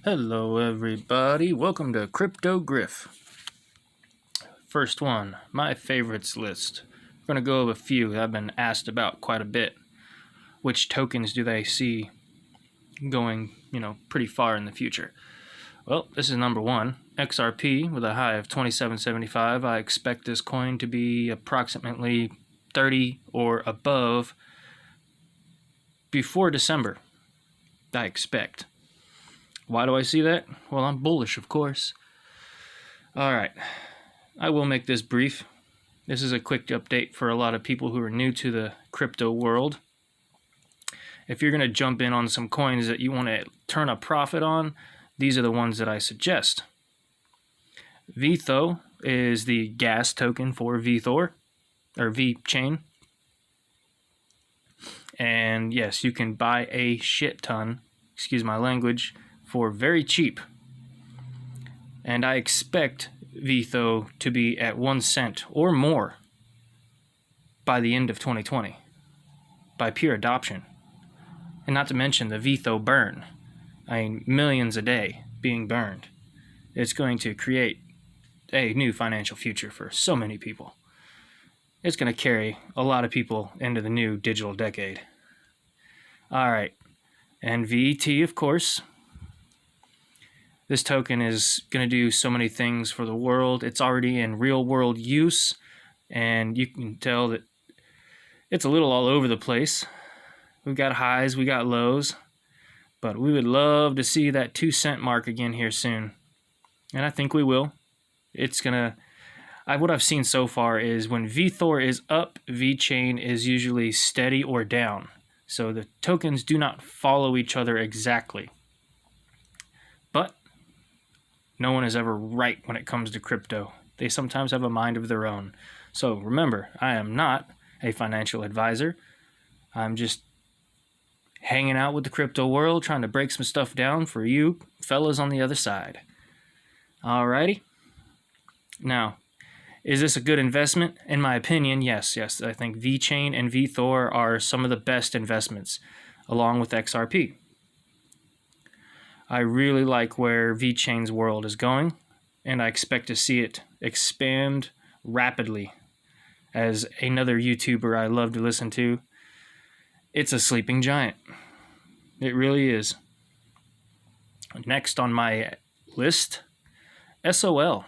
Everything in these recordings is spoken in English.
Hello, everybody. Welcome to Crypto Griff. First one, my favorites list. We're going to go over a few that I've been asked about quite a bit. Which tokens do they see going, pretty far in the future? Well, this is number one, XRP with a high of 27.75. I expect this coin to be approximately 30 or above before December. I expect. Why do I see that? Well, I'm bullish, of course. All right. I will make this brief. This is a quick update for a lot of people who are new to the crypto world. If you're going to jump in on some coins that you want to turn a profit on, these are the ones that I suggest. VTHO is the gas token for VTHOR, or VeChain. And yes, you can buy a shit ton, excuse my language, for very cheap. And I expect VTHO to be at 1 cent or more by the end of 2020 by pure adoption. And not to mention the VTHO burn. I mean, millions a day being burned. It's going to create a new financial future for so many people. It's going to carry a lot of people into the new digital decade. All right. And VET, of course. This token is going to do so many things for the world. It's already in real world use, and you can tell that it's a little all over the place. We've got highs, we got lows, but we would love to see that 2 cent mark again here soon. And I think we will. What I've seen so far is when VTHOR is up, VeChain is usually steady or down. So the tokens do not follow each other exactly. But no one is ever right when it comes to crypto. They sometimes have a mind of their own. So remember, I am not a financial advisor. I'm just hanging out with the crypto world, trying to break some stuff down for you fellas on the other side. Alrighty. Now, is this a good investment? In my opinion, yes. I think VeChain and VTHOR are some of the best investments, along with XRP. I really like where VeChain's world is going, and I expect to see it expand rapidly. As another YouTuber I love to listen to, it's a sleeping giant. It really is. Next on my list, SOL.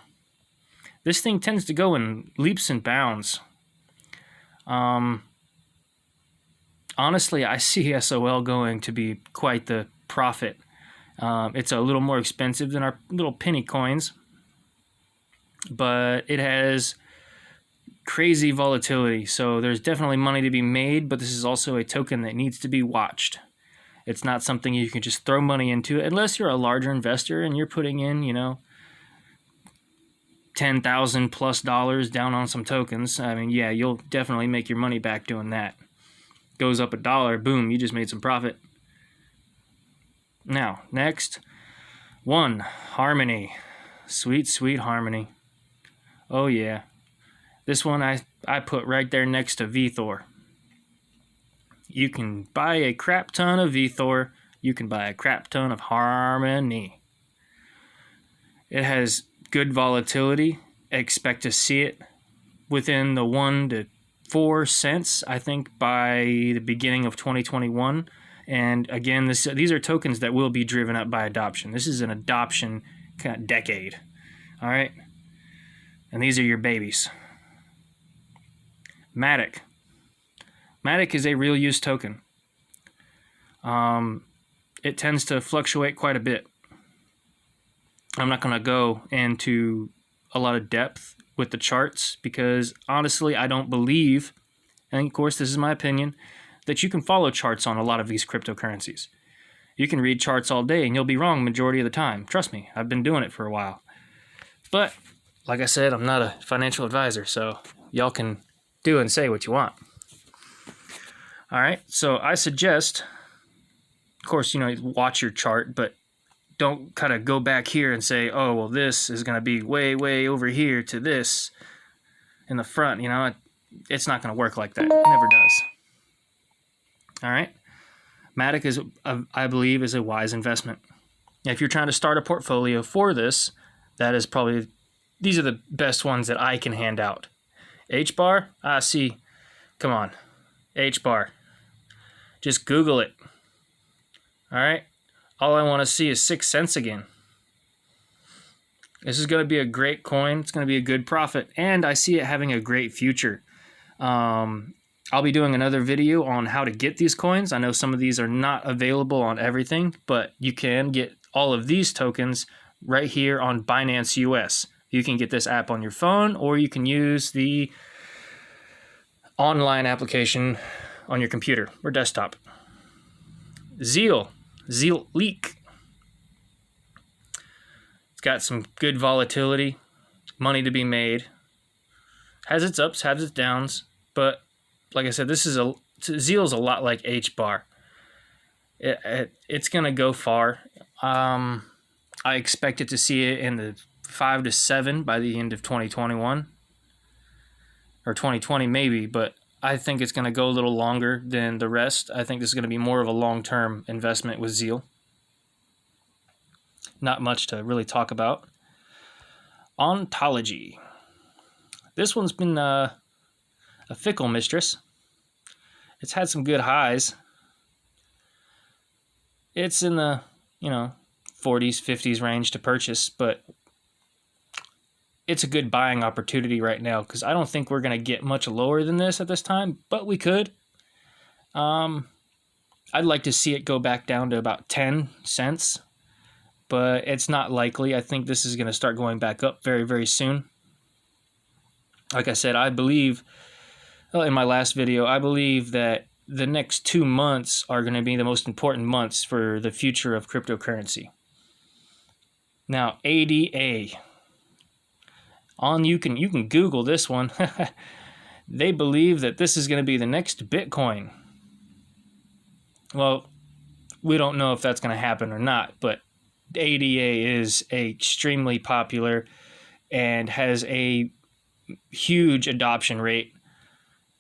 This thing tends to go in leaps and bounds. Honestly, I see SOL going to be quite the profit. It's a little more expensive than our little penny coins, but it has crazy volatility. So there's definitely money to be made, but this is also a token that needs to be watched. It's not something you can just throw money into unless you're a larger investor and you're putting in, $10,000 plus down on some tokens. I mean, yeah, you'll definitely make your money back doing that. Goes up $1, boom, you just made some profit. Now, next, one, Harmony. Sweet, sweet Harmony. Oh, yeah. This one I put right there next to VTHOR. You can buy a crap ton of VTHOR. You can buy a crap ton of Harmony. It has good volatility. I expect to see it within the 1 to 4 cents, I think, by the beginning of 2021. And again, these are tokens that will be driven up by adoption. This is an adoption kind of decade. All right? And these are your babies. Matic. Matic is a real use token. It tends to fluctuate quite a bit. I'm not going to go into a lot of depth with the charts because honestly, I don't believe, and of course this is my opinion, that you can follow charts on a lot of these cryptocurrencies. You can read charts all day and you'll be wrong majority of the time. Trust me, I've been doing it for a while. But like I said, I'm not a financial advisor, so y'all can do and say what you want. All right, so I suggest, of course, watch your chart, but don't kind of go back here and say, oh, well, this is going to be way, way over here to this in the front. It's not going to work like that. It never does. All right. Matic I believe, is a wise investment. If you're trying to start a portfolio for this, these are the best ones that I can hand out. H-bar, see, come on, H-bar. Just Google it. All right, all I want to see is 6 cents again. This is going to be a great coin. It's going to be a good profit, and I see it having a great future. I'll be doing another video on how to get these coins. I know some of these are not available on everything, but you can get all of these tokens right here on Binance US. You can get this app on your phone, or you can use the online application on your computer or desktop. Zeal Leak. It's got some good volatility, money to be made. Has its ups, has its downs, but like I said, Zeal's a lot like H-bar. It's gonna go far. I expected to see it in the 5 to 7 by the end of 2021 or 2020 maybe, but I think it's gonna go a little longer than the rest. I think this is gonna be more of a long-term investment with Zeal. Not much to really talk about. Ontology. This one's been a fickle mistress. It's had some good highs. It's in the 40s, 50s range to purchase, but it's a good buying opportunity right now because I don't think we're going to get much lower than this at this time, but we could. I'd like to see it go back down to about 10 cents, but it's not likely. I think this is going to start going back up very, very soon. Like I said, I believe, in my last video, I believe that the next 2 months are going to be the most important months for the future of cryptocurrency. Now, ADA. You can Google this one. They believe that this is going to be the next Bitcoin. Well, we don't know if that's going to happen or not, but ADA is extremely popular and has a huge adoption rate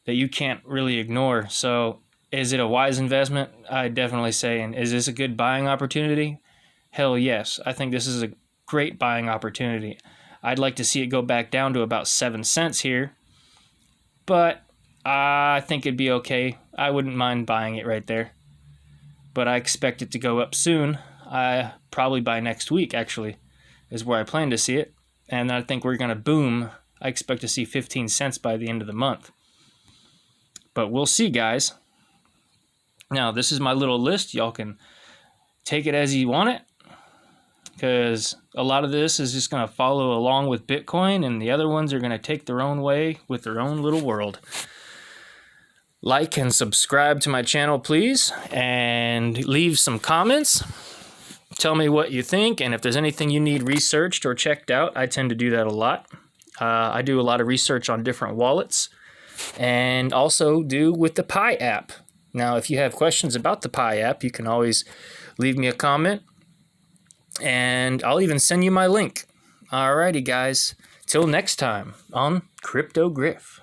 that you can't really ignore. So is it a wise investment? I definitely say. And is this a good buying opportunity? Hell yes. I think this is a great buying opportunity. I'd like to see it go back down to about 7 cents here, but I think it'd be okay. I wouldn't mind buying it right there, but I expect it to go up soon. Probably by next week, actually, is where I plan to see it. And I think we're going to boom. I expect to see 15 cents by the end of the month. But we'll see, guys. Now, this is my little list. Y'all can take it as you want it, because a lot of this is just going to follow along with Bitcoin, and the other ones are going to take their own way with their own little world. Like and subscribe to my channel, please, and leave some comments. Tell me what you think, and if there's anything you need researched or checked out, I tend to do that a lot. I do a lot of research on different wallets, and also do with the Pi app. Now, if you have questions about the Pi app, you can always leave me a comment, and I'll even send you my link. Alrighty, guys. Till next time on Crypto Griff.